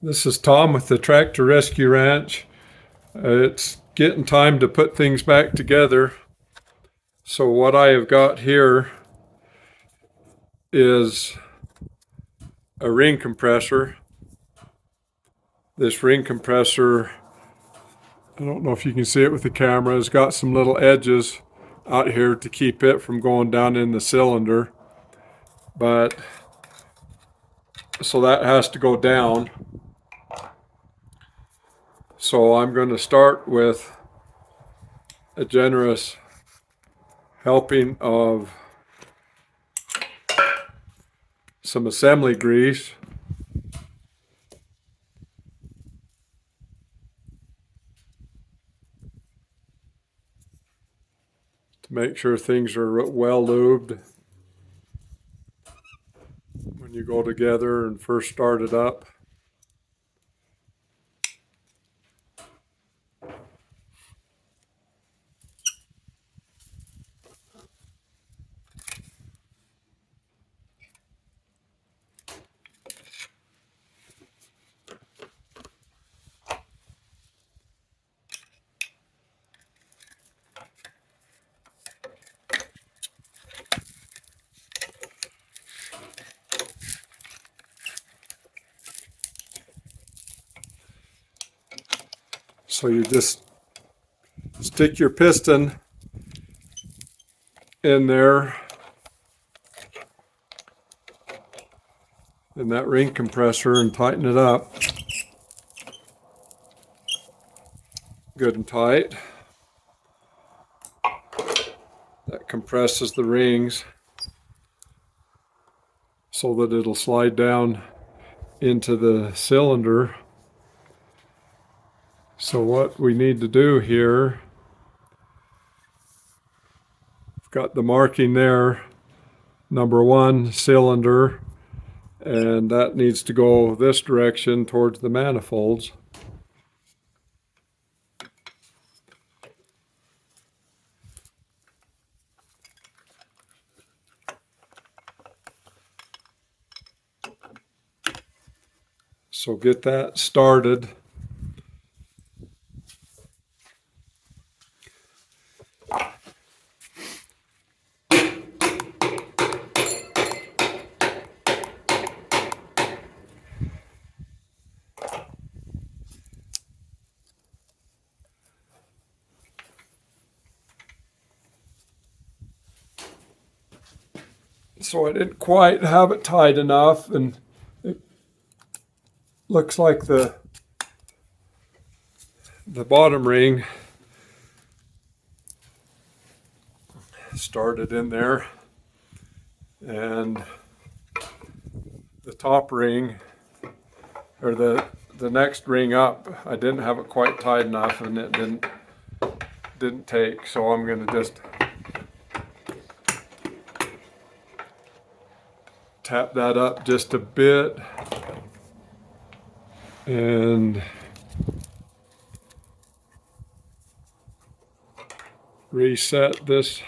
This is Tom with the Tractor Rescue Ranch. It's getting time to put things back together. So what I have got here is a ring compressor. This ring compressor, I don't know if you can see it with the camera, has got some little edges out here to keep it from going down in the cylinder. But so that has to go down. So I'm going to start with a generous helping of some assembly grease. To make sure things are well lubed when you go together and first start it up. So you just stick your piston in there in that ring compressor and tighten it up good and tight. That compresses the rings so that it'll slide down into the cylinder. So what we need to do here, I've got the marking there, number 1 cylinder, and that needs to go this direction towards the manifolds. So get that started. So I didn't quite have it tight enough, and it looks like the bottom ring started in there, and the top ring, or the next ring up, I didn't have it quite tight enough, and it didn't take. So I'm going to just tap that up just a bit and reset this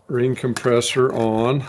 ring compressor on.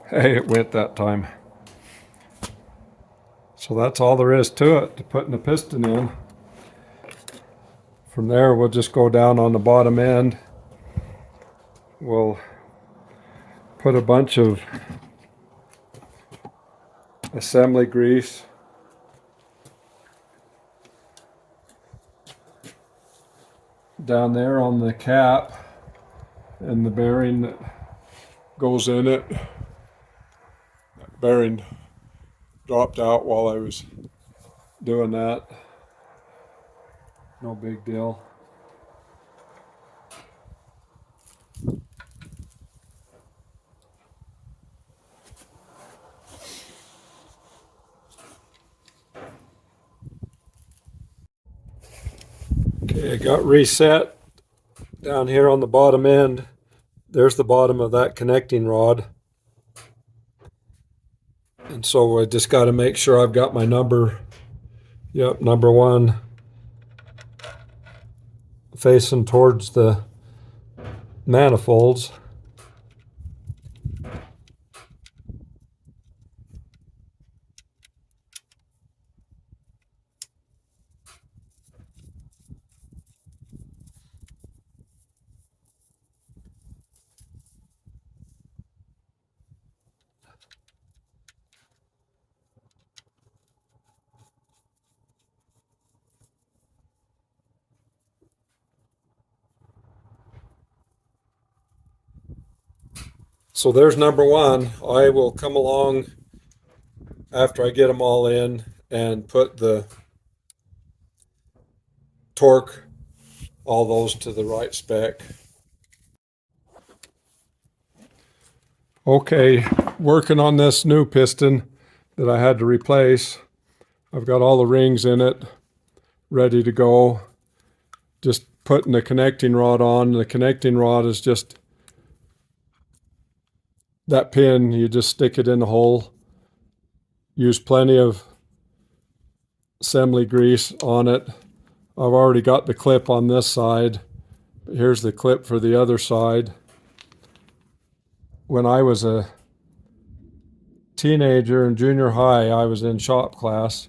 Hey, it went that time. So that's all there is to it, to putting the piston in. From there, we'll just go down on the bottom end. We'll put a bunch of assembly grease down there on the cap and the bearing that goes in it. That bearing dropped out while I was doing that. No big deal. Okay, I got reset down here on the bottom end. There's the bottom of that connecting rod. And so I just got to make sure I've got my number, number 1, facing towards the manifolds. So there's number 1. I will come along after I get them all in and put the torque, all those to the right spec. Okay, working on this new piston that I had to replace. I've got all the rings in it ready to go. Just putting the connecting rod on. The connecting rod is just that pin. You just stick it in the hole. Use plenty of assembly grease on it. I've already got the clip on this side. Here's the clip for the other side. When I was a teenager in junior high, I was in shop class.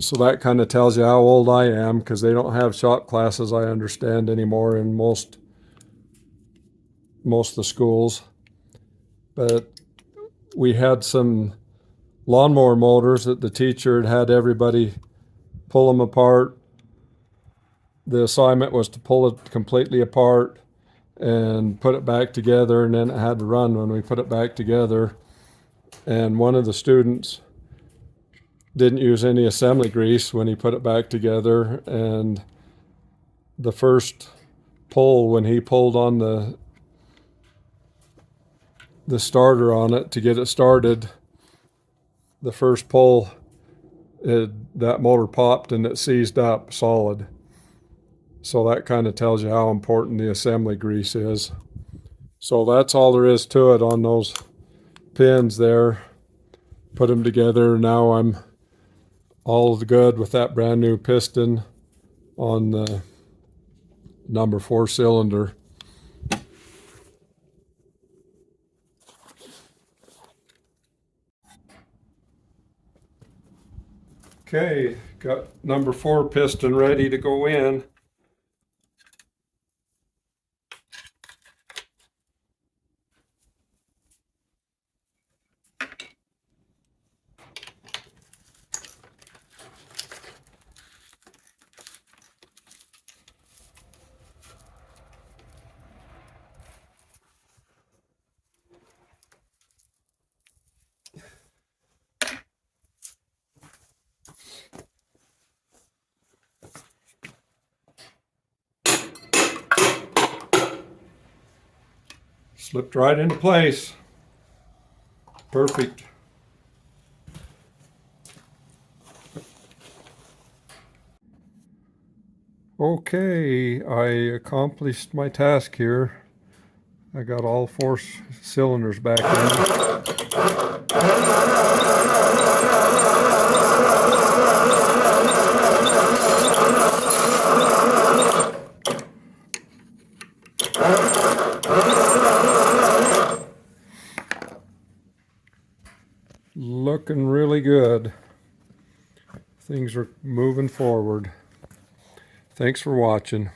So that kind of tells you how old I am, because they don't have shop classes, I understand, anymore in most of the schools. But we had some lawnmower motors that the teacher had everybody pull them apart. The assignment was to pull it completely apart and put it back together, and then it had to run when we put it back together. And one of the students didn't use any assembly grease when he put it back together, and the first pull, when he pulled on the starter on it to get it started, the first pull, that motor popped and it seized up solid. So that kind of tells you how important the assembly grease is. So that's all there is to it on those pins there. Put them together. Now I'm all good with that brand new piston on the number 4 cylinder. Okay, got number 4 piston ready to go in. Slipped right into place. Perfect. Okay, I accomplished my task here. I got all 4 cylinders back in. looking really good. Things are moving forward. Thanks for watching.